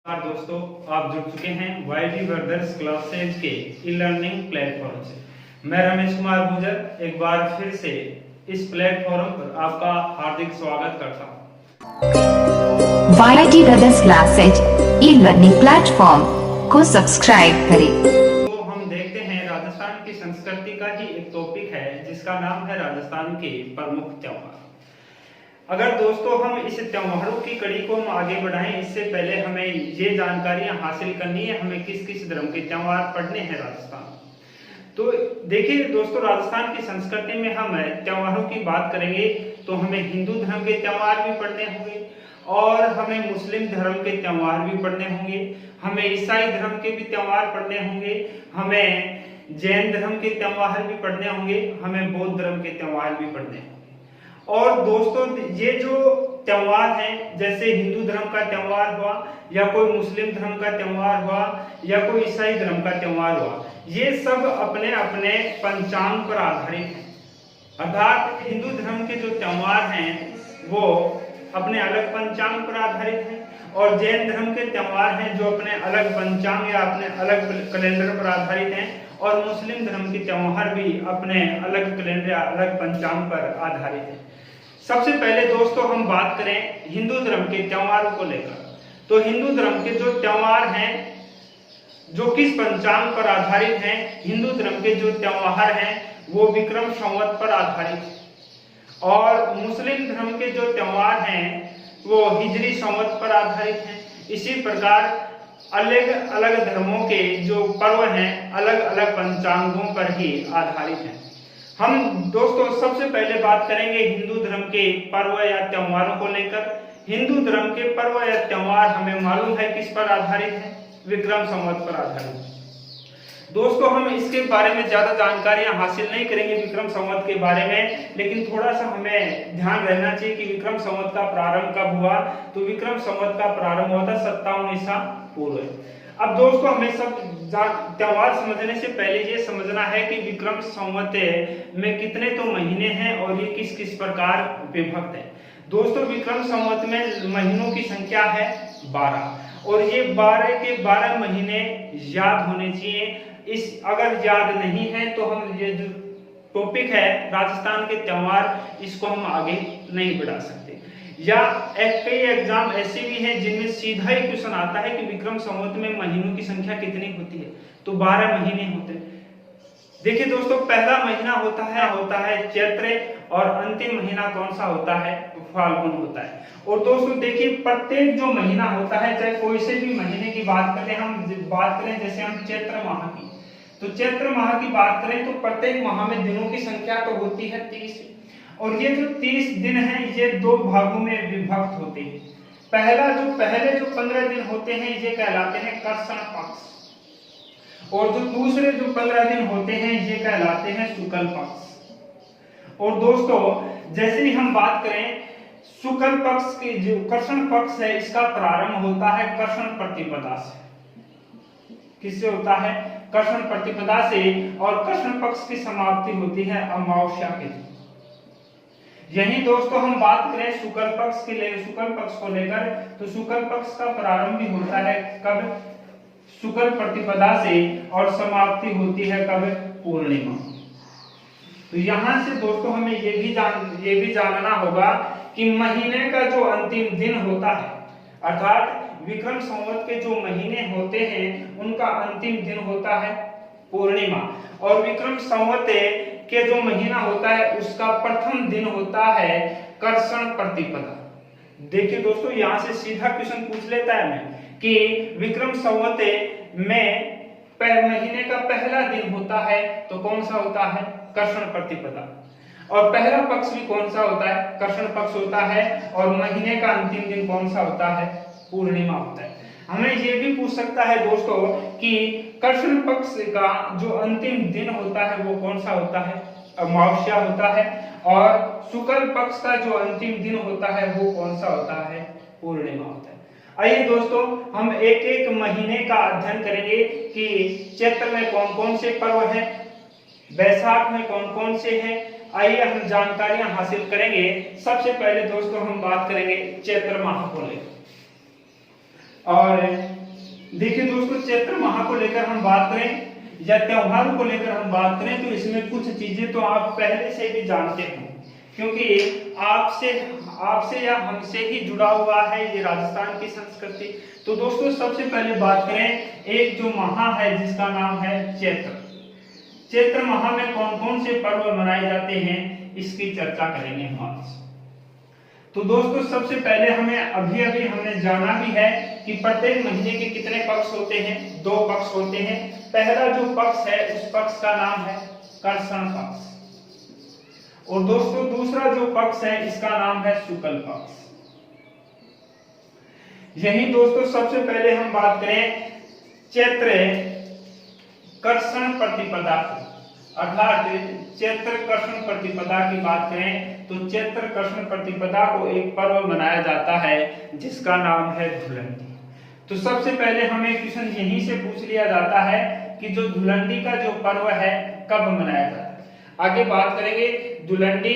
दोस्तों, आप जुड़ चुके हैं वाईडी ब्रदर्स क्लासेज के ई लर्निंग प्लेटफॉर्म से। मैं रमेश कुमार गुजर एक बार फिर से इस प्लेटफॉर्म पर आपका हार्दिक स्वागत करता हूं। YD brothers classes e learning platform को सब्सक्राइब करें। तो हम देखते हैं राजस्थान की संस्कृति का ही एक टॉपिक है जिसका नाम है राजस्थान के प्रमुख त्योहार। अगर दोस्तों हम इस त्योहारों की कड़ी को हम आगे बढ़ाएं, इससे पहले हमें ये जानकारियां हासिल करनी है हमें किस किस धर्म के त्योहार पढ़ने हैं राजस्थान। तो देखिए दोस्तों, राजस्थान की संस्कृति में हम त्योहारों की बात करेंगे तो हमें हिंदू धर्म के त्योहार भी पढ़ने होंगे और हमें मुस्लिम धर्म के त्योहार भी पढ़ने होंगे, हमें ईसाई धर्म के भी त्योहार पढ़ने होंगे, हमें जैन धर्म के त्योहार भी पढ़ने होंगे, हमें बौद्ध धर्म के त्योहार भी पढ़ने होंगे। और दोस्तों, ये जो त्योहार हैं, जैसे हिंदू धर्म का त्योहार हुआ या कोई मुस्लिम धर्म का त्योहार हुआ या कोई ईसाई धर्म का त्योहार हुआ, ये सब अपने अपने पंचांग पर आधारित हैं। अर्थात हिंदू धर्म के जो त्योहार हैं वो अपने अलग पंचांग पर आधारित हैं और जैन धर्म के त्योहार हैं जो अपने अलग पंचांग या अपने अलग कैलेंडर पर आधारित हैं और मुस्लिम धर्म के त्योहार भी अपने अलग कैलेंडर या अलग पंचांग पर आधारित हैं। सबसे पहले दोस्तों हम बात करें हिंदू धर्म के त्योहारों को लेकर, तो हिंदू धर्म के जो त्योहार हैं जो किस पंचांग पर आधारित हैं, हिंदू धर्म के जो त्योहार हैं वो विक्रम संवत पर आधारित है और मुस्लिम धर्म के जो त्योहार हैं वो हिजरी संवत पर आधारित हैं। इसी प्रकार अलग अलग धर्मों के जो पर्व हैं अलग अलग पंचांगों पर ही आधारित हैं। हम दोस्तों सबसे पहले बात करेंगे हिंदू धर्म के पर्व या त्योहारों को लेकर। हिंदू धर्म के पर्व या त्योहार हमें मालूम है किस पर आधारित है, विक्रम संवत पर आधारित है। दोस्तों हम इसके बारे में ज्यादा जानकारियां हासिल नहीं करेंगे विक्रम संवत के बारे में, लेकिन थोड़ा सा हमें ध्यान रहना चाहिए कि विक्रम संवत का प्रारंभ कब हुआ। तो विक्रम संवत का प्रारंभ हुआ था 57 ईसा पूर्व। अब दोस्तों हमें सब त्योहार समझने से पहले ये समझना है कि विक्रम संवत में कितने तो महीने हैं और ये किस किस प्रकार विभक्त है। दोस्तों विक्रम संवत में महीनों की संख्या है 12 और ये 12 के 12 महीने याद होने चाहिए। इस अगर याद नहीं है तो हम ये जो टॉपिक है राजस्थान के त्योहार इसको हम आगे नहीं बढ़ा सकते। या कई एग्जाम ऐसे भी हैं जिनमें सीधा ही क्वेश्चन आता है कि विक्रम संवत में महीनों की संख्या कितनी होती है, तो 12 महीने होते हैं। देखिए दोस्तों, पहला महीना होता है चैत्र और अंतिम महीना कौन सा होता है, फाल्गुन होता है। और दोस्तों देखिए प्रत्येक जो महीना होता है, चाहे कोई से भी महीने की बात करें, हम बात करें जैसे हम चैत्र माह की, तो चैत्र माह की बात करें तो प्रत्येक माह में दिनों की संख्या तो होती है 30 और ये जो 30 दिन हैं ये दो भागों में विभक्त होते हैं। पहले जो 15 दिन होते हैं ये कहलाते हैं कर्षण पक्ष और जो दूसरे जो 15 दिन होते हैं ये कहलाते हैं शुक्ल पक्ष। और दोस्तों जैसे ही हम बात करें शुक्ल पक्ष के जो कर्षण पक्ष है इसका प्रारंभ होता है कर्षण प्रतिपदा से। किससे होता है? कर्षण प्रतिपदा से। और कर्षण पक्ष की समाप्ति होती है अमावस्या के दिन। यही दोस्तों हम बात करें शुक्ल पक्ष को लेकर, तो शुक्ल पक्ष का प्रारंभ भी होता है कब? शुक्ल प्रतिपदा से और समाप्ति होती है कब? पूर्णिमा। तो यहाँ से दोस्तों हमें ये भी जानना होगा कि महीने का जो अंतिम दिन होता है, अर्थात विक्रम संवत के जो महीने होते हैं उनका अंतिम दिन होता है पूर्णिमा और विक्रम संवत के जो महीना होता है उसका प्रथम दिन होता है कर्षण प्रतिपदा। देखिए दोस्तों यहाँ से सीधा क्वेश्चन पूछ लेता है मैं कि विक्रम संवत में महीने का पहला दिन होता है तो कौन सा होता है? कर्षण प्रतिपदा। और पहला पक्ष भी कौन सा होता है? कर्षण पक्ष होता है। और महीने का अंतिम दिन कौन सा होता है? पूर्णिमा होता है। हमें यह भी पूछ सकता है दोस्तों कि कर्षण पक्ष का जो अंतिम दिन होता है वो कौन सा होता है? अमावस्या होता है। और शुक्ल पक्ष का जो अंतिम दिन होता है वो कौन सा होता है? पूर्णिमा होता है। आइए दोस्तों हम एक एक महीने का अध्ययन करेंगे कि चैत्र में कौन कौन से पर्व हैं, बैसाख में कौन कौन से हैं। आइए हम जानकारियां हासिल करेंगे। सबसे पहले दोस्तों हम बात करेंगे चैत्र माह को लेकर। और देखिए दोस्तों, चैत्र माह को लेकर हम बात करें या त्योहारों को लेकर हम बात करें तो इसमें कुछ चीजें तो आप पहले से भी जानते हो, क्योंकि आपसे या हमसे ही जुड़ा हुआ है ये राजस्थान की संस्कृति। तो दोस्तों, सबसे पहले बात करें एक जो माह है जिसका नाम है चैत्र। चैत्र माह में कौन कौन से पर्व मनाए जाते हैं इसकी चर्चा करेंगे हम आज। तो दोस्तों, सबसे पहले अभी हमने जाना भी है कि प्रत्येक महीने के कितने पक्ष होते हैं। 2 पक्ष होते हैं। पहला जो पक्ष है उस पक्ष का नाम है कर्षण पक्ष, और दोस्तों दूसरा जो पक्ष है इसका नाम है शुक्ल पक्ष। यही दोस्तों, सबसे पहले हम बात करें चैत्र कर्षण प्रतिपदा की, अर्थात चैत्र कर्षण प्रतिपदा की बात करें तो चैत्र कर्षण प्रतिपदा को एक पर्व मनाया जाता है जिसका नाम है धुलंडी। तो सबसे पहले हमें क्वेश्चन यहीं से पूछ लिया जाता है कि जो धुलंडी का जो पर्व है कब मनाया जाता है। आगे बात करेंगे धुलंडी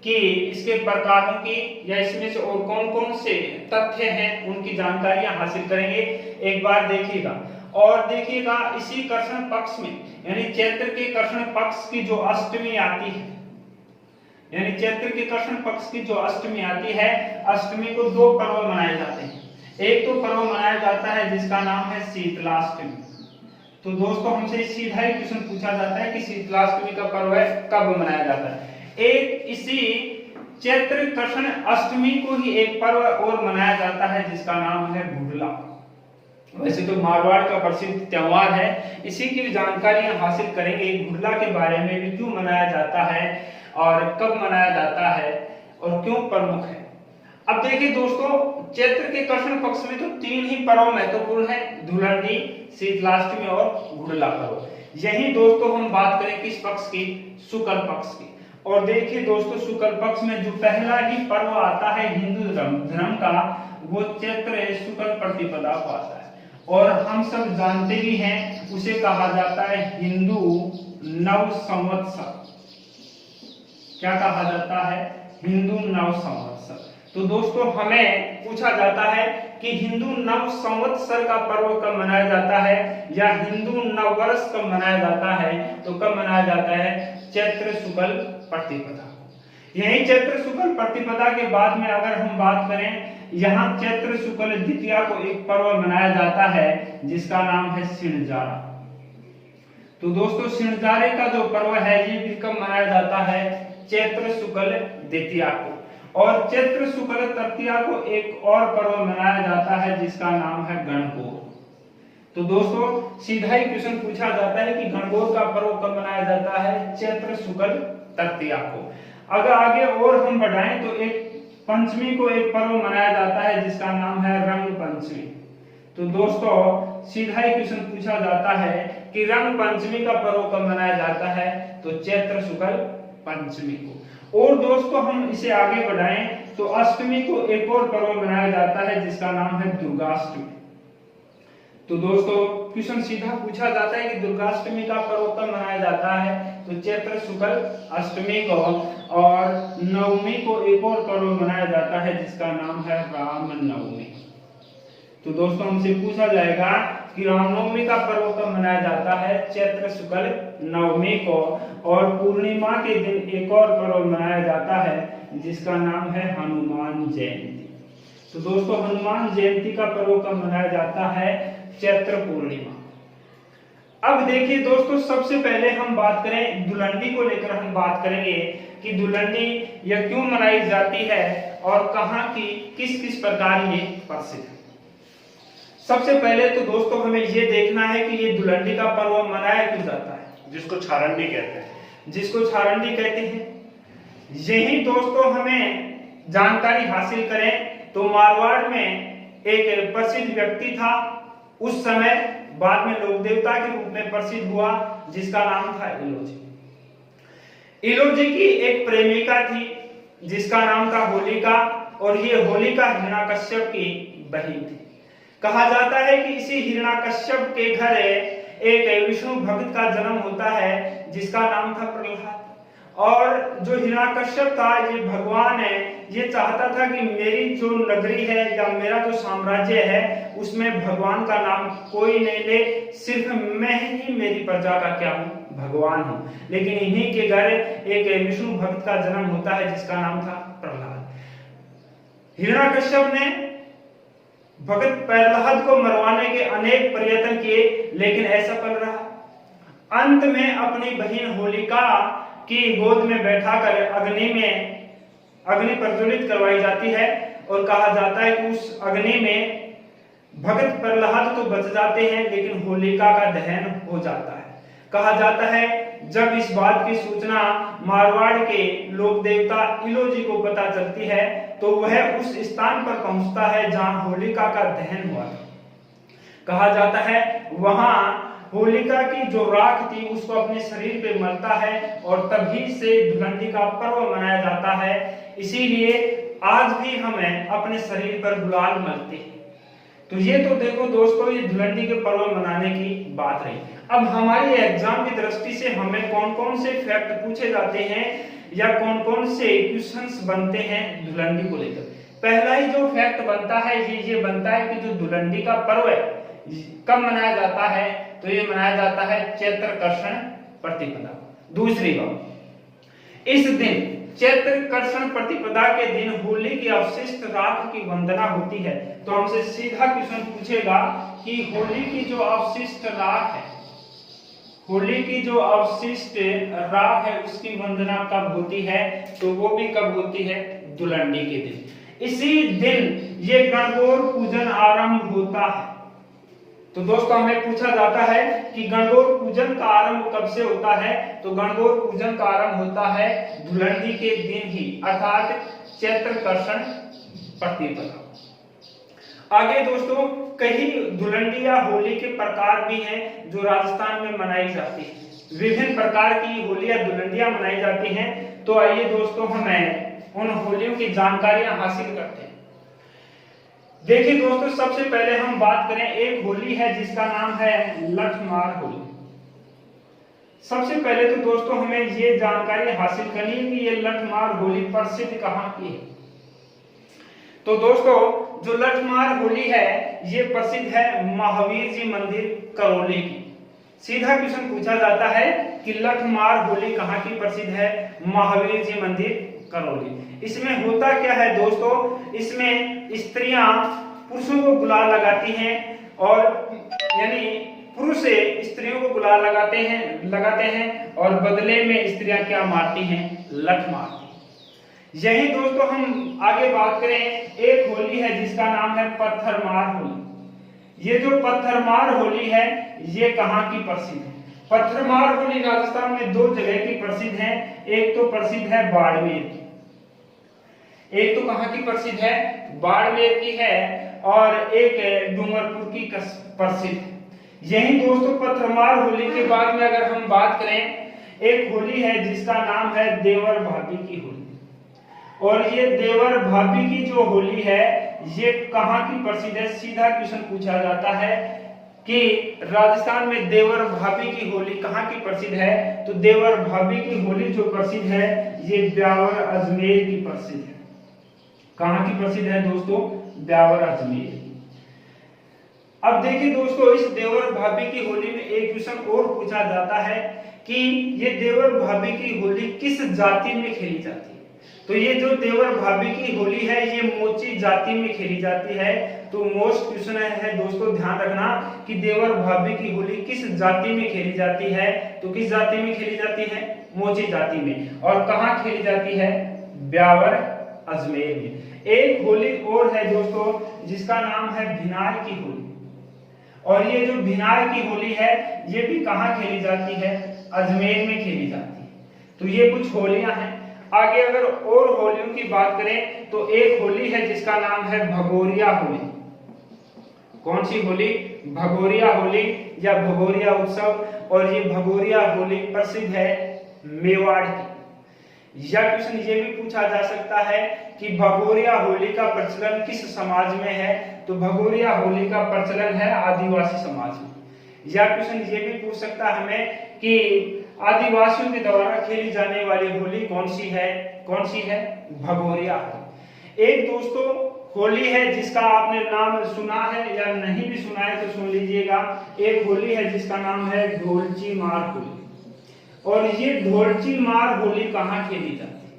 की, इसके प्रकारों की, या इसमें से और कौन कौन से तथ्य हैं उनकी जानकारियां हासिल करेंगे। एक बार देखिएगा और देखिएगा इसी कर्षण पक्ष में, यानी चैत्र के कर्षण पक्ष की जो अष्टमी आती है, यानी चैत्र के कृष्ण पक्ष की जो अष्टमी आती है, अष्टमी को 2 पर्व मनाए जाते हैं। एक तो पर्व मनाया जाता है जिसका नाम है शीतलाष्टमी। तो दोस्तों, हमसे सीधा ही क्वेश्चन पूछा जाता है कि शीतलाष्टमी का पर्व है कब मनाया जाता है। एक इसी चैत्र कृष्ण अष्टमी को ही एक पर्व और मनाया जाता है जिसका नाम है गुडला। वैसे तो मारवाड़ का प्रसिद्ध त्योहार है, इसी की जानकारियां हासिल करेंगे। गुडला के बारे में भी क्यों मनाया जाता है और कब मनाया जाता है और क्यों प्रमुख है। अब देखिए दोस्तों, चैत्र के कृष्ण पक्ष में तो 3 ही पर्व महत्वपूर्ण है, धुलंडी, शीतलाष्टमी और गुडला पर्व। यही दोस्तों हम बात करें किस पक्ष की, शुक्ल पक्ष की। और देखिए दोस्तों, शुक्ल पक्ष में जो पहला ही पर्व आता है हिंदू धर्म का, वो चैत्र शुक्ल प्रतिपदा को आता है, और हम सब जानते भी हैं उसे कहा जाता है हिंदू नव संवत्सर। क्या कहा जाता है? हिंदू नव संवत्सर। तो दोस्तों, हमें पूछा जाता है कि हिंदू नव संवत्सर का पर्व कब मनाया जाता है या हिंदू नववर्ष कब मनाया जाता है, तो कब मनाया जाता है? चैत्र शुक्ल प्रतिपदा। यही चैत्र शुक्ल प्रतिपदा के बाद में अगर हम बात करें, यहाँ चैत्र शुक्ल द्वितीया को एक पर्व मनाया जाता है जिसका नाम है सिणजारा। तो दोस्तों, सिणजारे का जो पर्व है ये भी कब मनाया जाता है? चैत्र शुक्ल द्वितीया को। और चैत्र शुक्ल तृतीया को एक और पर्व मनाया जाता है जिसका नाम है गणगौर। तो दोस्तों, सीधा ही क्वेश्चन पूछा जाता है कि गणगौर का पर्व कब मनाया जाता है? चैत्र शुक्ल तृतीया को। अगर आगे और हम बढ़ाएं तो एक पंचमी को एक पर्व मनाया जाता है जिसका नाम है रंग पंचमी। तो दोस्तों, सीधा ही क्वेश्चन पूछा जाता है कि रंग पंचमी का पर्व कब मनाया जाता है? तो चैत्र शुक्ल पंचमी को। और दोस्तों, हम इसे आगे बढ़ाएं तो अष्टमी को एक और पर्व मनाया जाता है जिसका नाम है दुर्गाष्टमी। तो दोस्तों, क्वेश्चन सीधा पूछा जाता है कि दुर्गाष्टमी का पर्व कब मनाया जाता है? तो चैत्र शुक्ल अष्टमी को। और नवमी को एक और पर्व मनाया जाता है जिसका नाम है रामनवमी। तो दोस्तों, हमसे पूछा जाएगा कि रामनवमी का पर्व कब मनाया जाता है? चैत्र शुक्ल नवमी को। और पूर्णिमा के दिन एक और पर्व मनाया जाता है जिसका नाम है हनुमान जयंती। तो दोस्तों, हनुमान जयंती का पर्व कब मनाया जाता है? चैत्र पूर्णिमा। अब देखिए दोस्तों, सबसे पहले हम बात करें धुलंडी को लेकर हम बात करेंगे कि धुलंडी यह क्यों मनाई जाती है और कहां की किस किस प्रकार ये प्रसिद्ध है। सबसे पहले तो दोस्तों, हमें ये देखना है कि ये धुलंडी का पर्व मनाया क्यों जाता है, जिसको छारंडी कहते हैं। जिसको छारंडी कहते हैं। यही दोस्तों हमें जानकारी हासिल करें तो मारवाड़ में एक प्रसिद्ध व्यक्ति था उस समय, बाद में लोक देवता के रूप में प्रसिद्ध हुआ, जिसका नाम था इलोजी। इलोजी की एक प्रेमिका थी जिसका नाम था होलिका, और ये होलिका हिरण्याकश्यप की बहन थी। कहा जाता है कि इसी हिरण्याकश्यप के घर एक विष्णु भक्त का जन्म होता है जिसका नाम था प्रहलाद। और जो हिरण्याकश्यप था ये भगवान ये चाहता था कि मेरी जो नगरी है या मेरा जो साम्राज्य है उसमें भगवान का नाम कोई नहीं ले, सिर्फ मैं ही मेरी प्रजा का क्या हूँ, भगवान हूँ। लेकिन इन्हीं के घर एक विष्णु भक्त का जन्म होता है जिसका नाम था प्रहलाद। हिरण्याकश्यप ने भगत प्रहलाद को मरवाने के अनेक प्रयत्न किए लेकिन असफल रहा। अंत में अपनी बहन होलिका की गोद में बैठाकर अग्नि प्रज्वलित करवाई जाती है और कहा जाता है कि उस अग्नि में भगत प्रहलाद तो बच जाते हैं लेकिन होलिका का दहन हो जाता है। कहा जाता है जब इस बात की सूचना मारवाड़ के लोक देवता इलोजी को पता चलती है तो वह उस स्थान पर पहुंचता है जहां होलिका का दहन हुआ था। कहा जाता है वहां होलिका की जो राख थी उसको अपने शरीर पे मलता है और तभी से धुलंडी का पर्व मनाया जाता है। इसीलिए आज भी हमें अपने शरीर पर गुलाल मलते हैं। तो ये तो देखो दोस्तों, ये धुलंडी के पर्व मनाने की बात रही। अब हमारे एग्जाम की दृष्टि से हमें कौन कौन से फैक्ट पूछे जाते हैं या कौन कौन से क्वेश्चंस बनते हैं धुलंडी को लेकर। पहला ही जो फैक्ट बनता है ये बनता है कि जो धुलंडी का पर्व है कब मनाया जाता है, तो ये मनाया जाता है चैत्र कृष्ण प्रतिपदा। दूसरी बात, इस दिन चैत्र कृष्ण प्रतिपदा के दिन होली की अवशिष्ट राख की वंदना होती है। तो हमसे सीधा क्वेश्चन पूछेगा कि होली की जो अवशिष्ट राख है, होली की जो अवशिष्ट राख है उसकी वंदना कब होती है, तो वो भी कब होती है, धुलंडी के दिन। इसी दिन ये गणगौर पूजन आरंभ होता है। तो दोस्तों हमें पूछा जाता है कि गणगौर पूजन का आरंभ कब से होता है, तो गणगौर पूजन का आरंभ होता है धुलंडी के दिन ही, अर्थात चैत्र कृष्ण प्रतिपदा। आगे दोस्तों कई धुलंडी या होली के प्रकार भी हैं जो राजस्थान में मनाई जाती है। विभिन्न प्रकार की होली या धुलंडियां मनाई जाती हैं। तो आइए दोस्तों हमें उन होलियों की जानकारियां हासिल करते हैं। देखिए दोस्तों, सबसे पहले हम बात करें, एक होली है जिसका नाम है लठमार होली। सबसे पहले तो दोस्तों हमें ये जानकारी हासिल करनी है कि ये लठमार होली प्रसिद्ध कहाँ की है। तो दोस्तों जो लठमार होली है ये प्रसिद्ध है महावीर जी मंदिर करौली की। सीधा क्वेश्चन पूछा जाता है कि लठमार होली कहाँ की प्रसिद्ध है, महावीर जी मंदिर करौली। इसमें होता क्या है दोस्तों, इसमें स्त्रियां पुरुषों को गुलाल लगाती हैं और यानी पुरुष स्त्रियों को गुलाल लगाते हैं और बदले में स्त्रियां क्या मारती हैं, लठ मारती। यही दोस्तों हम आगे बात करें, एक होली है जिसका नाम है पत्थरमार होली। ये जो पत्थरमार होली है ये कहाँ की प्रसिद्ध है। पत्थरमार होली राजस्थान में दो जगह की प्रसिद्ध है। एक तो प्रसिद्ध है बाड़मेर की, एक तो कहाँ की प्रसिद्ध है, बाड़मेर की है, और एक डूंगरपुर की प्रसिद्ध। यही दोस्तों पत्थरमार होली के बाद में अगर हम बात करें, एक होली है जिसका नाम है देवर भाभी की होली। और ये देवर भाभी की जो होली है ये कहाँ की प्रसिद्ध है। सीधा क्वेश्चन पूछा जाता है कि राजस्थान में देवर भाभी की होली कहाँ की प्रसिद्ध है, तो देवर भाभी की होली जो प्रसिद्ध है ये ब्यावर अजमेर की प्रसिद्ध है। कहाँ की प्रसिद्ध है दोस्तों, ब्यावर अजमेर। अब देखिए दोस्तों, इस देवर भाभी की होली में एक क्वेश्चन और पूछा जाता है कि ये देवर भाभी की होली किस जाति में खेली जाती है। तो ये जो देवर भाभी की होली है ये मोची जाति में खेली जाती है। तो मोस्ट क्वेश्चन है दोस्तों, ध्यान रखना कि देवर भाभी की होली किस जाति में खेली जाती है। तो किस जाति में खेली जाती है, मोची जाति में। और कहाँ खेली जाती है, ब्यावर अजमेर में। एक होली और है दोस्तों जिसका नाम है भिनार की होली। और ये जो भिनार की होली है ये भी कहाँ खेली जाती है, अजमेर में खेली जाती है। तो ये कुछ होलियां हैं। आगे अगर और होलियों की बात करें तो एक होली है जिसका नाम है भगोरिया होली। कौन सी होली, भगोरिया होली या भगोरिया उत्सव। और ये भगोरिया होली प्रसिद्ध है मेवाड़ की। यह क्वेश्चन ये भी पूछा जा सकता है कि भगोरिया होली का प्रचलन किस समाज में है। तो भगोरिया होली का प्रचलन है आदिवासी समाज में। यह क्वेश्चन ये भी पूछ सकता है हमें कि आदिवासियों के द्वारा खेली जाने वाली होली कौन सी है, भगोरिया होली। एक दोस्तों होली है जिसका आपने नाम सुना है या नहीं भी सुना है तो सुन लीजिएगा। एक होली है जिसका नाम है ढोलची मार होली। और ये ढोलची मार होली कहाँ खेली जाती है?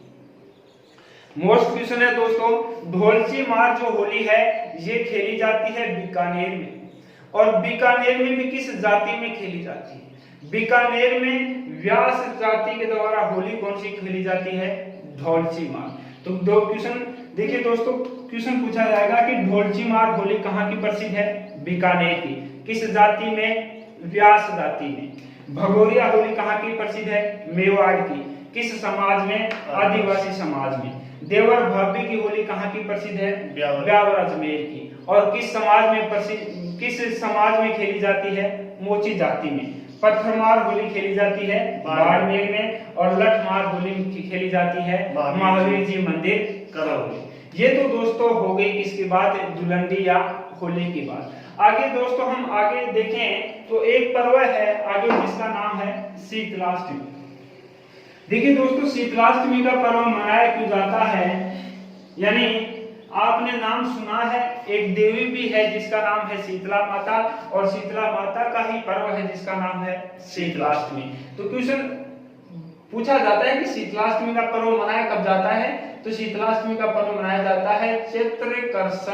मोस्ट क्वेश्चन है दोस्तों। ढोलची मार जो होली है ये खेली जाती है बीकानेर में। और बीकानेर में भी किस जाति में खेली जाती है? बीकानेर में व्यास जाति के द्वारा होली कौन सी खेली जाती है? ढोलची मार। तो दो क्वेश्चन देखिए दोस्तों, क्वेश्चन पूछा जाएगा कि ढोलची मार होली कहाँ की प्रसिद्ध है? बीकानेर की। किस जाति में? व्यास जाति में। भगोरिया होली कहाँ की प्रसिद्ध है? मेवाड़ की। किस समाज में? आदिवासी समाज में। देवर भाभी की होली कहाँ की प्रसिद्ध है? ब्यावर अजमेर की। और किस समाज में प्रसिद्ध, किस समाज में खेली जाती है? मोची जाति में। पत्थरमार होली खेली जाती है बाड़मेर में। और लठमार होली खेली जाती है महावीर जी मंदिर करौली। ये तो दोस्तों हो गई किसकी बात? धुलंडी या होली की बात। आगे दोस्तों हम आगे देखें तो एक पर्व है आगे जिसका नाम है शीतलाष्टमी। देखिए दोस्तों, शीतलाष्टमी का पर्व मनाया क्यों जाता है? यानी आपने नाम सुना है, एक देवी भी है जिसका नाम है शीतला माता। और शीतला माता का ही पर्व है जिसका नाम है शीतलाष्टमी। तो क्वेश्चन पूछा जाता है कि शीतलाष्टमी का पर्व मनाया कब जाता है? तो शीतलाष्टमी का पर्व मनाया जाता है चैत्र कृष्ण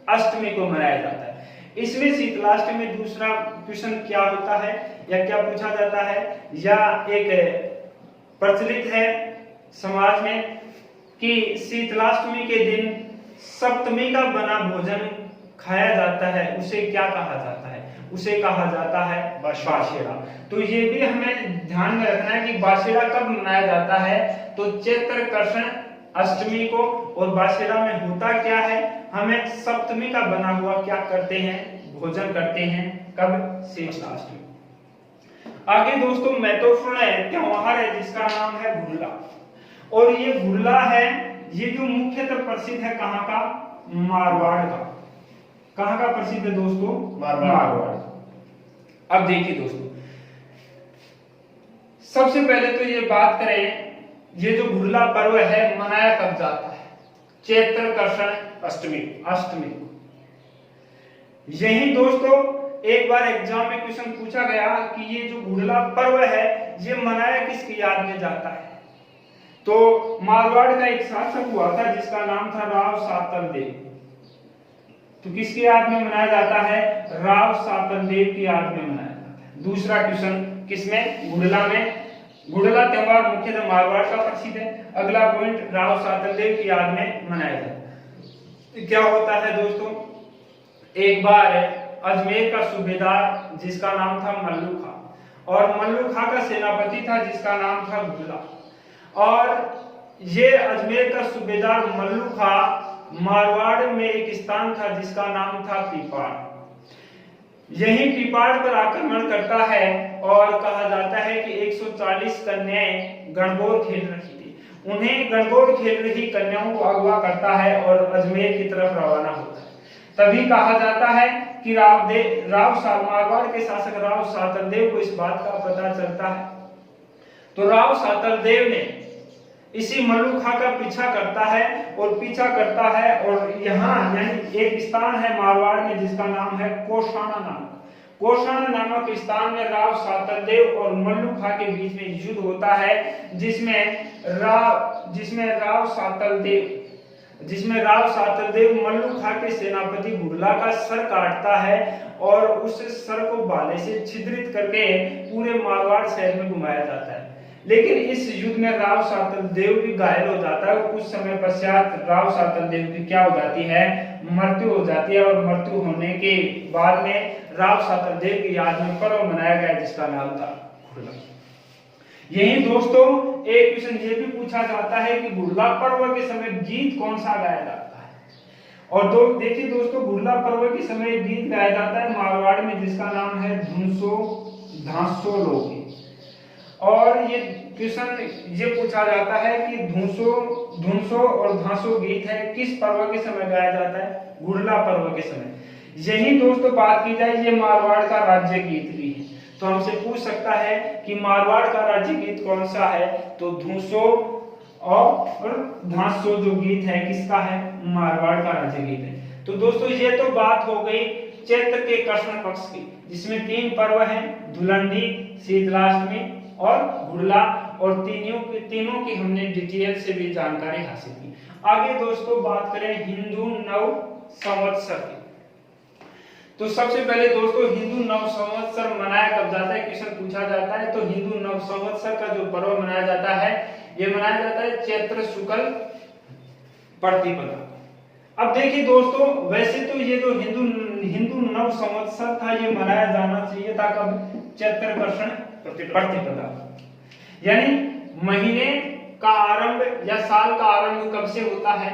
अष्टमी को मनाया जाता है। इसमें शीतलाष्टमी में दूसरा क्वेश्चन क्या होता है या क्या पूछा जाता है या एक प्रचलित है समाज में कि शीतलाष्टमी के दिन सप्तमी का बना भोजन खाया जाता है, उसे क्या कहा जाता है? उसे कहा जाता है बाशेरा। तो ये भी हमें ध्यान में रखना है कि बाशेरा कब मनाया जाता है? तो चैत्र कृष्ण अष्टमी को। और बाशेरा में होता क्या है? हमें सप्तमी का बना हुआ क्या करते हैं? भोजन करते हैं। कब? शीतलाष्टमी। आगे दोस्तों महत्वपूर्ण त्योहार है जिसका नाम है गुरला। और ये गुरला है, ये जो मुख्यतः प्रसिद्ध है कहाँ का? मारवाड़ का। कहाँ का प्रसिद्ध है दोस्तों? मारवाड़। अब देखिए दोस्तों, सबसे पहले तो ये बात करें, ये जो गुरला पर्व है मनाया कब जाता है? चैत्र कृष्ण अष्टमी को। यही दोस्तों एक बार एग्जाम में क्वेश्चन पूछा गया कि ये जो गुरला पर्व है ये मनाया किसकी याद में जाता है? तो मारवाड़ का एक शासक हुआ था जिसका नाम था राव सातल देव। तो किसकी याद में मनाया जाता है? राव सातल देव की याद में मनाया जाता है। दूसरा क्वेश्चन किसमें? गुरला में। गुरला त्योहार मुख्यतः मारवाड़ का प्रसिद्ध है। अगला पॉइंट राव सातल देव की याद में मनाया जाता है। क्या होता है दोस्तों, एक बार अजमेर का सूबेदार जिसका नाम था मल्लू खा, और मल्लू खा का सेनापति था जिसका नाम था गुरला। और ये अजमेर का सूबेदार मल्लू खा मारवाड़ में एक स्थान था जिसका नाम था पीपाड़। यही पीपाड़ पर आक्रमण करता है और कहा जाता है कि 140 कन्याएं गणगौर खेल रही थी। उन्हें गणगौर खेल रही कन्याओं को अगवा करता है और अजमेर की तरफ रवाना होता है। तभी कहा जाता है कि मारवाड़ के शासक राव सातल देव को इस बात का पता चलता है। तो राव सातल देव ने इसी मल्लू खा का पीछा करता है और यहाँ यानी एक स्थान है मारवाड़ में जिसका नाम है कोषाणा नामक। कोषाणा नामक स्थान में राव सातल देव और मल्लू खा के बीच में युद्ध होता है जिसमें राव सातल देव मल्लू खा के सेनापति गुरला का सर काटता है और उस सर को भाले से छिद्रित करके पूरे मारवाड़ शहर में घुमाया जाता है। लेकिन इस युद्ध में राव सातल देव भी घायल हो जाता है। कुछ समय पश्चात राव सातल देव की क्या हो जाती है? मृत्यु हो जाती है। और मृत्यु होने के बाद में राव सातल देव की याद में पर्व मनाया गया जिसका नाम था गुरला। यही दोस्तों एक क्वेश्चन ये भी पूछा जाता है कि गुरला पर्व के समय गीत कौन सा गाया जाता है? और देखिए दोस्तों, गुरला पर्व के समय गीत गाया जाता है मारवाड़ में जिसका नाम है धुनसो धांसो लोगी। और ये क्वेश्चन ये पूछा जाता है कि धुनसो और धांसो गीत है किस पर्व के समय गाया जाता है? गुरला पर्व के समय। यही दोस्तों बात की जाए ये मारवाड़ का राज्य गीत भी है। तो हमसे पूछ सकता है कि मारवाड़ का राज्य गीत कौन सा है? तो धुनसो और धांसो जो गीत है किसका है, मारवाड़ का राज्य गीत है। तो दोस्तों ये तो बात हो गई चैत्र के कृष्ण पक्ष की, जिसमें 3 पर्व हैं, धुलंडी, शीतलाष्टमी और गुड़ला, और तीनों की हमने डिटेल से भी जानकारी हासिल की। आगे दोस्तों बात करें हिंदू नव संवत्सर की। तो सबसे पहले दोस्तों हिंदू नव संवत्सर मनाया कब जाता है, क्वेश्चन पूछा जाता है। तो हिंदू नव संवत्सर का जो पर्व मनाया जाता है ये मनाया जाता है चैत्र शुक्ल प्रतिपदा। अब देखिए दोस्तों, वैसे तो ये जो हिंदू नव संवत्सर था ये मनाया जाना चाहिए था कब, चैत्र कृष्ण प्रतिपदा, यानी महीने का आरंभ या साल का आरंभ कब से होता है,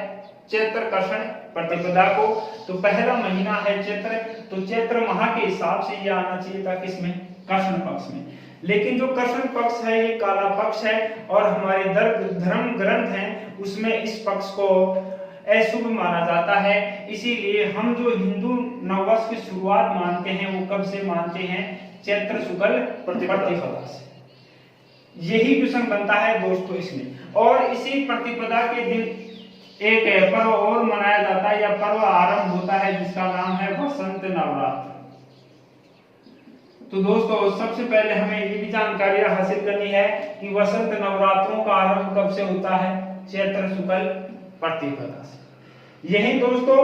चैत्र कृष्ण प्रतिपदा को। तो पहला महीना है चैत्र, तो चैत्र माह के हिसाब से ये आना चाहिए था किसमें, कृष्ण पक्ष में। लेकिन जो कृष्ण पक्ष है ये काला पक्ष है, और हमारे धर्म ग्रंथ हैं उसमें इस पक्ष को अशुभ माना जाता है। इसीलिए हम जो हिंदू नववर्ष की शुरुआत मानते हैं वो कब से मानते हैं, चैत्र शुक्ल प्रतिपदा से। यही क्वेश्चन बनता है दोस्तों इसमें। और इसी प्रतिपदा के दिन एक पर्व और मनाया जाता है या पर्व आरंभ होता है जिसका नाम है वसंत नवरात्र। तो दोस्तों सबसे पहले हमें ये भी जानकारी हासिल करनी है कि वसंत नवरात्रों का आरंभ कब से होता है, चैत्र शुक्ल प्रतिपदा से। यही दोस्तों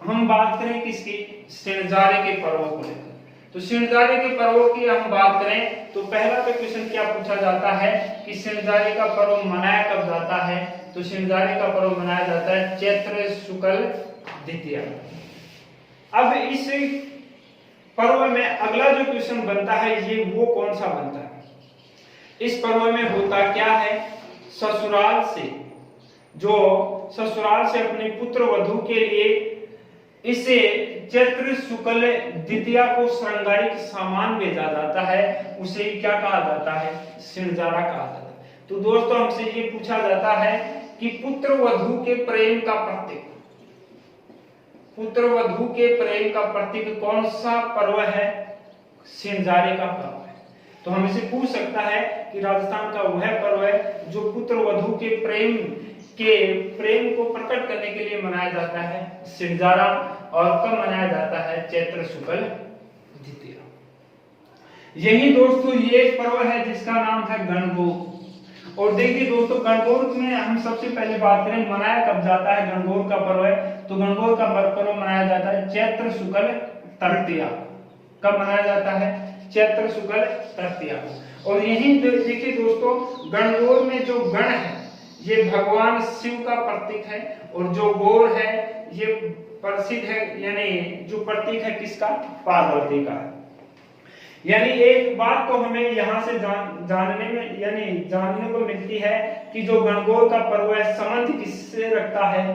हम बात करें किसकी, सिणजारे के पर्वों को लेकर। तो सिणजारे के पर्वों की हम बात करें तो पहला तो क्वेश्चन क्या पूछा जाता है कि सिणजारे का पर्व मनाया कब जाता है। तो सिणजारे का पर्व मनाया जाता है चैत्र शुक्ल द्वितीया। अब इस पर्व में अगला जो क्वेश्चन बनता है ये वो कौन सा बनता है, इस पर्व में होता क्या है, ससुराल से अपने पुत्र वधू के लिए इसे चैत्र शुक्ल द्वितीया को श्रृंगारिक सामान भेजा जाता है, उसे क्या कहा जाता है, सिणजारा कहा जाता है। तो दोस्तों हमसे ये पूछा जाता है कि पुत्र वधू के प्रेम का प्रतीक, पुत्र वधू के प्रेम का प्रतीक कौन सा पर्व है, सिणजारे का पर्व है। तो हमसे पूछ सकता है कि राजस्थान का वह पर्व है जो पुत्र वधू के प्रेम को प्रकट करने के लिए मनाया जाता है, सिणजारा, और कब मनाया जाता है, चैत्र शुक्ल द्वितीया। यही दोस्तों ये पर्व है जिसका नाम है गणगौर। और देखिए दोस्तों गणगौर में हम सबसे पहले बात करें मनाया कब जाता है, गणगौर का पर्व है तो गणगौर का पर्व मनाया जाता है चैत्र शुक्ल तृतीया। कब मनाया जाता है, चैत्र शुक्ल तृतीया। और यही देखिए दोस्तों गणगौर में जो गण है ये भगवान शिव का प्रतीक है, और जो गौर है ये प्रसिद्ध है, यानी जो प्रतीक है किसका, पार्वती का। यानी एक बात तो हमें यहाँ से जानने को मिलती है कि जो गणगौर का पर्व है संबंध किससे रखता है,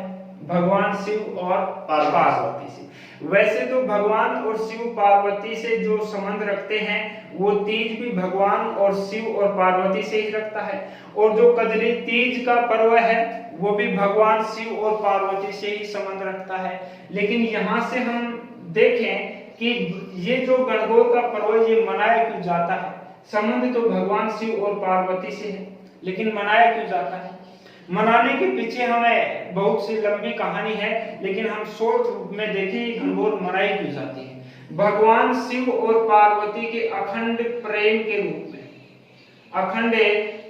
भगवान शिव और पार्वती से। वैसे तो भगवान और शिव पार्वती से जो संबंध रखते हैं वो तीज भी भगवान और शिव और पार्वती से ही रखता है, और जो कजली तीज का पर्व है वो भी भगवान शिव और पार्वती से ही संबंध रखता है। लेकिन यहाँ से हम देखें कि ये जो गणगौर का पर्व ये मनाया क्यों जाता है, संबंध तो भगवान शिव और पार्वती से है, लेकिन मनाया क्यों जाता है। मनाने के पीछे हमें बहुत सी लंबी कहानी है, लेकिन हम शॉर्ट रूप में देखें गणगौर मनाई क्यों जाती है। भगवान शिव और पार्वती के अखंड प्रेम के रूप में, अखंड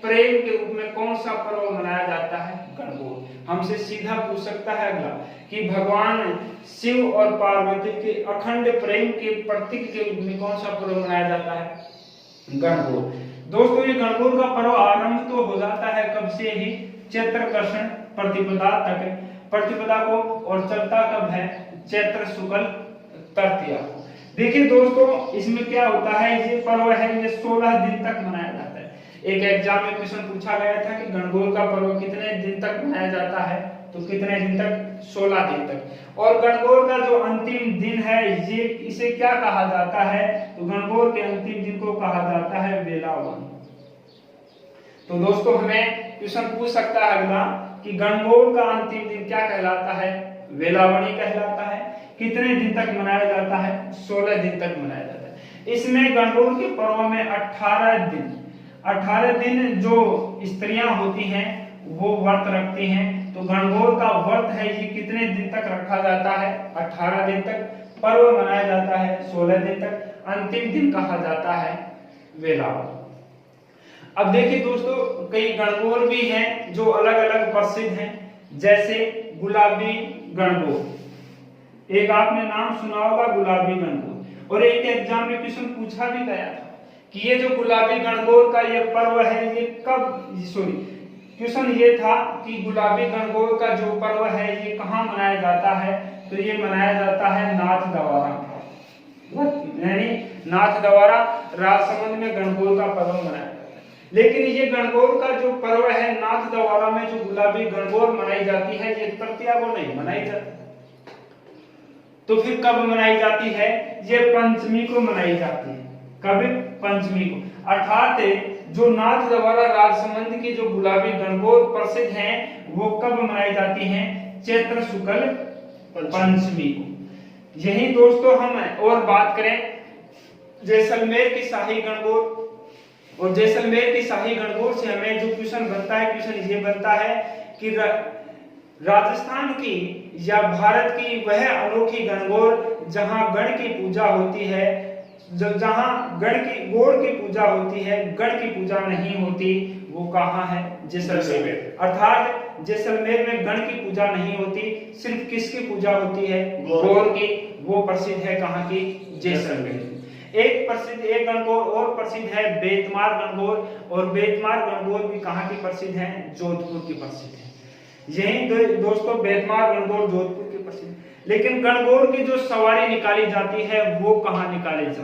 प्रेम के रूप में कौन सा पर्व मनाया जाता है, गणगौर। हमसे सीधा पूछ सकता है अगला कि भगवान शिव और पार्वती के अखंड प्रेम के प्रतीक के रूप में कौन सा पर्व मनाया जाता है, गणगौर। दोस्तों ये गणगौर का पर्व आरंभ तो हो जाता है कब से ही, चैत्र कृष्ण प्रतिपदा तक, प्रतिपदा को, और चलता कब है, चैत्र शुक्ल तृतीया को। देखिए दोस्तों इसमें क्या होता है, ये पर्व है ये 16 दिन तक मनाया जाता है। एक एग्जाम में क्वेश्चन पूछा गया था कि गणगौर का पर्व कितने दिन तक मनाया जाता है, तो कितने दिन तक, 16 दिन तक। और गणगौर का जो अंतिम दिन है ये इसे क्या कहा जाता है, तो गणगौर के अंतिम दिन को कहा जाता है वेलावन। तो दोस्तों हमें क्वेश्चन पूछ सकता है अगला कि गणगौर का अंतिम दिन क्या कहलाता है, वेलावणी कहलाता है। कितने दिन तक मनाया जाता है, 16 दिन तक मनाया जाता है। इसमें गणगौर के पर्व में 18 दिन जो स्त्रियां होती हैं वो व्रत रखती हैं। तो गणगौर का व्रत है ये कितने दिन तक रखा जाता है? 18 दिन तक। पर्व मनाया जाता है 16 दिन तक। अंतिम दिन कहा जाता है वेलावल। अब देखिए दोस्तों, कई गणगौर भी हैं जो अलग अलग प्रसिद्ध हैं, जैसे गुलाबी गणगौर। एक आपने नाम सुना होगा गुलाबी गणगौर, और एक एग्जाम में क्वेश्चन पूछा भी गया था कि ये जो गुलाबी गणगौर का ये पर्व है ये कब, सॉरी क्वेश्चन ये था कि गुलाबी गणगौर का जो पर्व है ये कहाँ मनाया जाता है? तो ये मनाया जाता है नाथ द्वारा, यानी नाथ द्वारा राजसमंद में गणगौर का पर्व मनाया जाता है। लेकिन ये गणगौर का जो पर्व है नाथ द्वारा में जो गुलाबी गणगौर मनाई जाती है ये तृतीया को नहीं मनाई जाती। तो फिर कब मनाई जाती है? ये पंचमी को मनाई जाती है। कब? पंचमी को। अर्थात जो नाथ द्वारा राजसमंद की जो गुलाबी गणगौर प्रसिद्ध हैं वो कब मनाई जाती हैं? चैत्र शुक्ल पंचमी को। यही दोस्तों हम और बात करें जैसलमेर की शाही गणगौर, और जैसलमेर की शाही गणगौर से हमें जो क्वेश्चन बनता है, क्वेश्चन ये बनता है कि राजस्थान की या भारत की वह अनोखी गणगौर जहां गण की पूजा होती है, जहां गण की गौड़ की पूजा होती है, गण की पूजा नहीं होती, वो कहाँ है? जैसलमेर। अर्थात जैसलमेर में गण की पूजा नहीं होती, सिर्फ किसकी पूजा होती है? गौड़ की। वो प्रसिद्ध है कहाँ की? जैसलमेर। एक गणगौर और प्रसिद्ध है बेतमार गणगौर, और बेतमार गणगौर भी कहाँ की प्रसिद्ध है? जोधपुर की प्रसिद्ध है। यही दोस्तों बेतमार गणगौर जोधपुर की प्रसिद्ध। लेकिन गणगौर की जो सवारी निकाली जाती है वो कहाँ निकाली जाती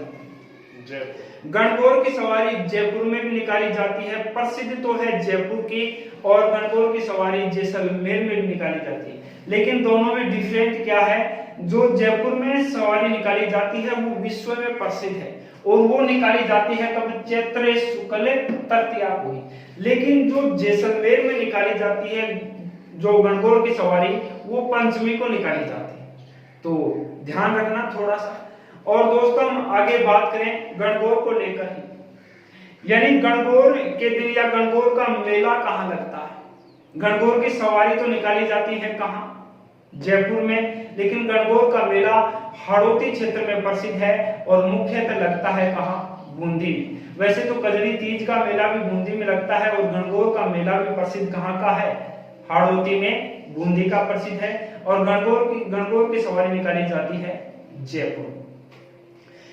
है? गणगौर की सवारी जयपुर में भी निकाली जाती है, प्रसिद्ध तो है जयपुर की, और गणगौर की सवारी जैसलमेर में भी निकाली जाती है। लेकिन दोनों में डिफरेंट क्या है? जो जयपुर में सवारी निकाली जाती है वो विश्व में प्रसिद्ध है, और वो निकाली जाती है कब? चैत्र शुक्ल तृतीया को। लेकिन जो जैसलमेर में निकाली जाती है जो गणगौर की सवारी वो पंचमी को निकाली जाती है। तो ध्यान रखना थोड़ा सा। और दोस्तों हम आगे बात करें गणगौर को लेकर ही, यानी गणगौर के दिन या गणगौर का मेला कहाँ लगता है? गणगौर की सवारी तो निकाली जाती है कहाँ? जयपुर में। लेकिन गणगौर का मेला हाड़ौती क्षेत्र में प्रसिद्ध है, और मुख्यतः लगता है कहाँ? बूंदी में। वैसे तो कजरी तीज का मेला भी बूंदी में लगता है, और गणगौर का मेला भी प्रसिद्ध कहाँ का है? हाड़ौती में, बूंदी का प्रसिद्ध है। और गणगौर की सवारी निकाली जाती है जयपुर।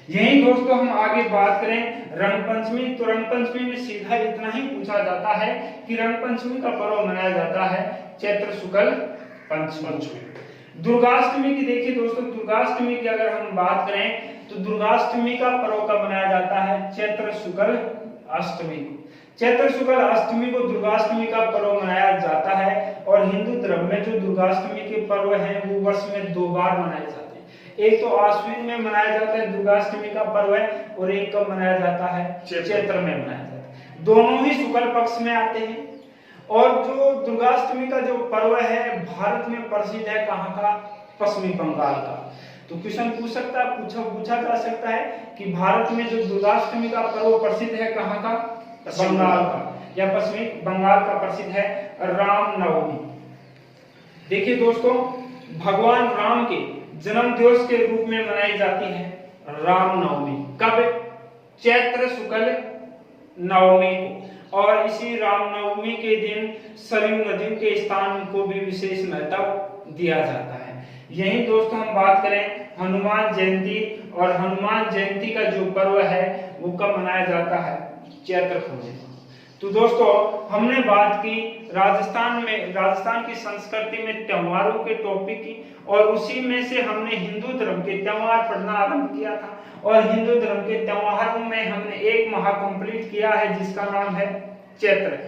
यही दोस्तों हम आगे बात करें रंगपंचमी, तो रंगपंचमी में सीधा इतना ही पूछा जाता है कि रंगपंचमी का पर्व मनाया जाता है चैत्र शुक्ल पंचमी। दुर्गाष्टमी की देखिए दोस्तों, दुर्गाष्टमी की अगर हम बात करें तो दुर्गाष्टमी का पर्व कब मनाया जाता है? चैत्र शुक्ल अष्टमी को। चैत्र शुक्ल अष्टमी को दुर्गाष्टमी का पर्व मनाया जाता है। और हिंदू धर्म में जो दुर्गाष्टमी के पर्व हैं वो वर्ष में 2 बार मनाए जाते हैं। एक तो आश्विन में मनाया जाता है दुर्गाष्टमी का पर्व है, और एक कब मनाया जाता है? चैत्र में मनाया जाता है। दोनों ही शुक्ल पक्ष में आते हैं। और जो दुर्गाष्टमी का जो पर्व है भारत में प्रसिद्ध है कहाँ का? पश्चिमी बंगाल का। तो क्वेश्चन पूछा जा सकता है कि भारत में जो दुर्गाष्टमी का पर्व प्रसिद्ध है कहाँ का? बंगाल का, या पश्चिमी बंगाल का प्रसिद्ध है रामनवमी। देखिए दोस्तों, भगवान राम के जन्म दिवस के रूप में मनाई जाती है रामनवमी। कब? चैत्र शुक्ल नवमी को। और इसी रामनवमी के दिन सरयू नदी के स्थान को भी विशेष महत्व दिया जाता है। यही दोस्तों हम बात करें हनुमान जयंती, और हनुमान जयंती का जो पर्व है वो कब मनाया जाता है? चैत्र पूर्णिमा। तो दोस्तों हमने बात की राजस्थान की संस्कृति में त्योहारों के टॉपिक की, और उसी में से हमने हिंदू धर्म के त्योहार पढ़ना आरंभ किया था। और हिंदू धर्म के त्योहारों में हमने एक माह कंप्लीट किया है जिसका नाम है चैत्र।